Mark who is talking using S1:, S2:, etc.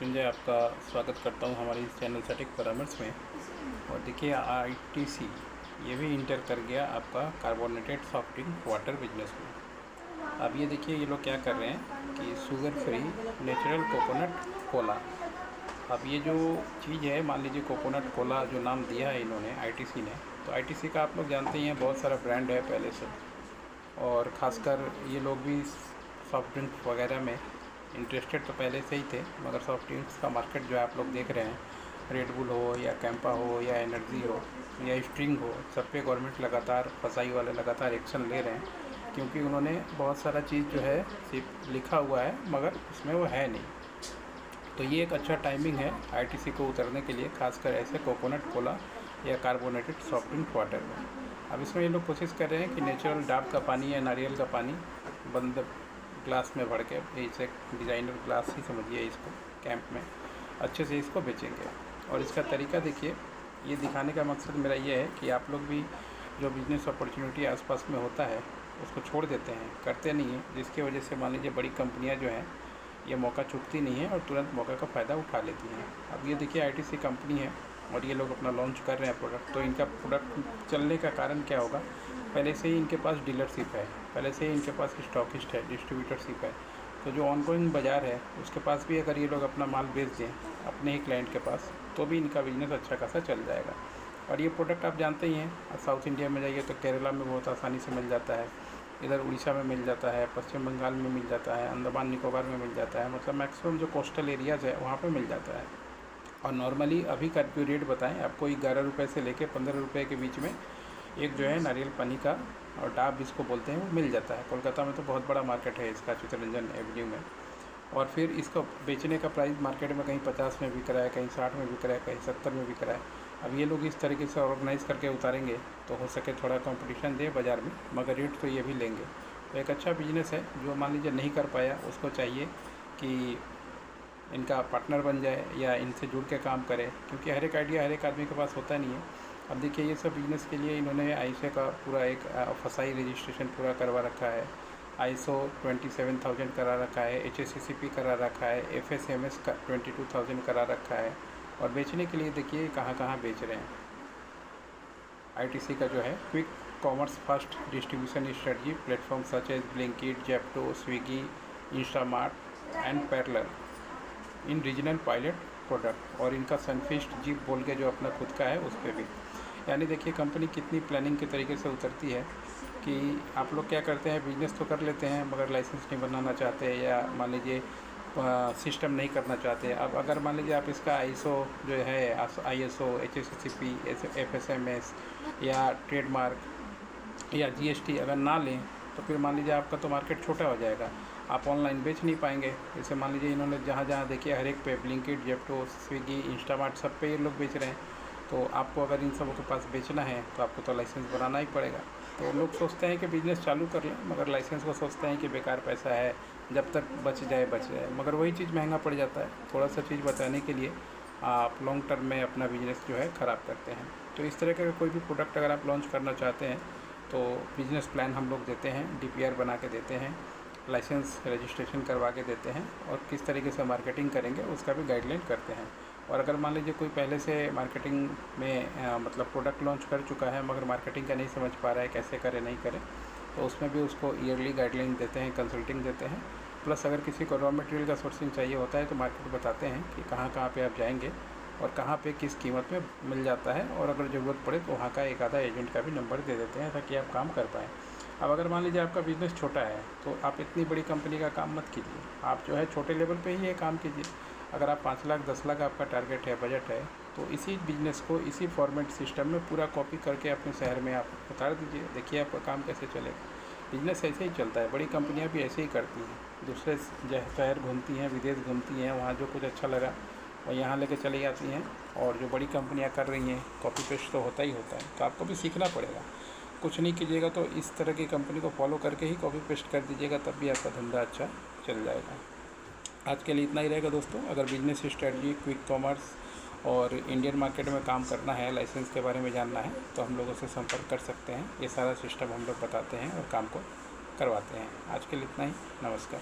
S1: मृत्युंजय आपका स्वागत करता हूं हमारे इस चैनल सटीक परामर्श में। और देखिए आईटीसी ये भी इंटर कर गया आपका carbonated soft drink water business में। अब ये देखिए ये लोग क्या कर रहे हैं कि sugar free natural coconut Cola. अब ये जो चीज़ है, मान लीजिए कोकोनट कोला जो नाम दिया है इन्होंने आईटीसी ने, तो आईटीसी का आप लोग जानते ही हैं बहुत सारा ब्रांड है पहले से, और ख़ासकर ये लोग भी सॉफ्ट ड्रिंक वगैरह में इंटरेस्टेड तो पहले से ही थे, मगर सॉफ्ट ड्रिंक्स का मार्केट जो है आप लोग देख रहे हैं, रेड बुल हो या कैंपा हो या एनर्जी हो या स्ट्रिंग हो, सब पे गवर्नमेंट लगातार फसाई वाले लगातार एक्शन ले रहे हैं, क्योंकि उन्होंने बहुत सारा चीज़ जो है सिर्फ लिखा हुआ है मगर उसमें वो है नहीं। तो ये एक अच्छा टाइमिंग है आईटीसी को उतरने के लिए, खासकर ऐसे कोकोनट कोला या कार्बोनेटेड सॉफ्ट ड्रिंक वाटर में। अब इसमें ये लोग कोशिश कर रहे हैं कि नेचुरल डाब का पानी या नारियल का पानी बंद ग्लास में भर के, इसे डिज़ाइनर ग्लास ही समझिए इसको, कैंप में अच्छे से इसको बेचेंगे। और इसका तरीका देखिए, ये दिखाने का मकसद मेरा ये है कि आप लोग भी जो बिज़नेस अपॉर्चुनिटी आसपास में होता है उसको छोड़ देते हैं, करते नहीं हैं, जिसकी वजह से मान लीजिए बड़ी कंपनियां जो हैं ये मौका चूकती नहीं है और तुरंत मौका का फ़ायदा उठा लेती हैं। अब ये देखिए आईटीसी कंपनी है और ये लोग अपना लॉन्च कर रहे हैं प्रोडक्ट। तो इनका प्रोडक्ट चलने का कारण क्या होगा, पहले से ही इनके पास डीलरशिप है, पहले से ही इनके पास स्टॉकिस्ट है, डिस्ट्रीब्यूटरशिप है। तो जो ऑनगोइंग बाज़ार है उसके पास भी अगर ये लोग अपना माल बेच दें अपने ही क्लाइंट के पास, तो भी इनका बिज़नेस अच्छा खासा चल जाएगा। और ये प्रोडक्ट आप जानते ही हैं, साउथ इंडिया में जाइए तो केरला में बहुत आसानी से मिल जाता है, इधर उड़ीसा में मिल जाता है, पश्चिम बंगाल में मिल जाता है, अंडमान निकोबार में मिल जाता है, मतलब मैक्सिमम जो कोस्टल एरियाज़ है वहाँ पे मिल जाता है। और नॉर्मली अभी का जो रेट बताएं आपको, 11 रुपये से लेके 15 रुपये के बीच में एक जो है नारियल पानी का और डाब जिसको बोलते हैं वो मिल जाता है। कोलकाता में तो बहुत बड़ा मार्केट है इसका, चित्तरंजन एवेन्यू में। और फिर इसको बेचने का प्राइस मार्केट में कहीं 50 में बिक रहा है, कहीं 60 में बिक रहा है, कहीं 70 में बिक रहा है। अब ये लोग इस तरीके से ऑर्गेनाइज़ करके उतारेंगे तो हो सके थोड़ा कंपटीशन दे बाज़ार में, मगर रेट तो ये भी लेंगे। तो एक अच्छा बिजनेस है। जो मान लीजिए नहीं कर पाया उसको चाहिए कि इनका पार्टनर बन जाए या इनसे जुड़ के काम करे, क्योंकि हर एक आइडिया हर एक आदमी के पास होता नहीं है। अब देखिए ये सब बिज़नेस के लिए इन्होंने आईएसओ का पूरा एक फसाई रजिस्ट्रेशन पूरा करवा रखा है, आईएसओ 27000 करा रखा है, एचएससीसीपी करा रखा है, एफएसएमएस का 22000 करा रखा है। और बेचने के लिए देखिए कहाँ कहाँ बेच रहे हैं। आईटीसी का जो है quick commerce first distribution strategy platform such as Blinkit, Zepto, Swiggy, Instamart and parallel in regional pilot product. और इनका सनफिस्ट जीप बोल के जो अपना खुद का है उस पर भी, यानी देखिए कंपनी कितनी प्लानिंग के तरीके से उतरती है कि आप लोग क्या करते हैं, बिजनेस तो कर लेते हैं मगर लाइसेंस नहीं बनाना चाहते या मान लीजिए सिस्टम नहीं करना चाहते। अब अगर मान लीजिए आप इसका आईएसओ जो है, आईएसओ, एचएससीपी, एफएसएमएस या ट्रेडमार्क या जीएसटी अगर ना लें तो फिर मान लीजिए आपका तो मार्केट छोटा हो जाएगा, आप ऑनलाइन बेच नहीं पाएंगे। जैसे मान लीजिए इन्होंने जहाँ जहाँ देखिए हर एक पे ब्लिंकिट, जेप्टो, स्विगी, इंस्टामार्ट सब पे ये लोग बेच रहे हैं, तो आपको अगर इन सबों के पास बेचना है तो आपको तो लाइसेंस बनाना ही पड़ेगा। तो लोग सोचते हैं कि बिज़नेस चालू कर लें, मगर लाइसेंस को सोचते हैं कि बेकार पैसा है, जब तक बच जाए, मगर वही चीज़ महंगा पड़ जाता है। थोड़ा सा चीज़ बचाने के लिए आप लॉन्ग टर्म में अपना बिजनेस जो है ख़राब करते हैं। तो इस तरह का कोई भी प्रोडक्ट अगर आप लॉन्च करना चाहते हैं तो बिज़नेस प्लान हम लोग देते हैं, डीपीआर बना के देते हैं, लाइसेंस रजिस्ट्रेशन करवा के देते हैं, और किस तरीके से मार्केटिंग करेंगे उसका भी गाइडलाइन करते हैं। और अगर मान लीजिए कोई पहले से मार्केटिंग में मतलब प्रोडक्ट लॉन्च कर चुका है मगर मार्केटिंग का नहीं समझ पा रहा है कैसे करे नहीं करे, तो उसमें भी उसको ईयरली गाइडलाइन देते हैं, कंसल्टिंग देते हैं। प्लस अगर किसी को रॉ मटेरियल का सोर्सिंग चाहिए होता है तो मार्केट बताते हैं कि कहाँ कहाँ पे आप जाएंगे और कहाँ पे किस कीमत में मिल जाता है, और अगर ज़रूरत पड़े तो वहाँ का एक आधा एजेंट का भी नंबर दे देते हैं ताकि आप काम कर पाएँ। अब अगर मान लीजिए आपका बिज़नेस छोटा है तो आप इतनी बड़ी कंपनी का काम मत कीजिए, आप जो है छोटे लेवल पे ही ये काम कीजिए। अगर आप 5 लाख 10 लाख आपका टारगेट है, बजट है, तो इसी बिज़नेस को इसी फॉर्मेट सिस्टम में पूरा कॉपी करके अपने शहर में आप उतार दीजिए, देखिए आपका काम कैसे चलेगा। बिज़नेस ऐसे ही चलता है, बड़ी कंपनियां भी ऐसे ही करती हैं, दूसरे शहर घूमती हैं, विदेश घूमती हैं, वहाँ जो कुछ अच्छा लगा और यहाँ लेके चली जाती हैं। और जो बड़ी कंपनियाँ कर रही हैं कॉपी पेस्ट तो होता ही होता है, तो आपको भी सीखना पड़ेगा। कुछ नहीं कीजिएगा तो इस तरह की कंपनी को फॉलो करके ही कॉपी पेस्ट कर दीजिएगा, तब भी आपका धंधा अच्छा चल जाएगा। आज के लिए इतना ही रहेगा दोस्तों। अगर बिजनेस स्ट्रेटजी, क्विक कॉमर्स और इंडियन मार्केट में काम करना है, लाइसेंस के बारे में जानना है, तो हम लोगों से संपर्क कर सकते हैं। ये सारा सिस्टम हम लोग बताते हैं और काम को करवाते हैं। आज के लिए इतना ही, नमस्कार।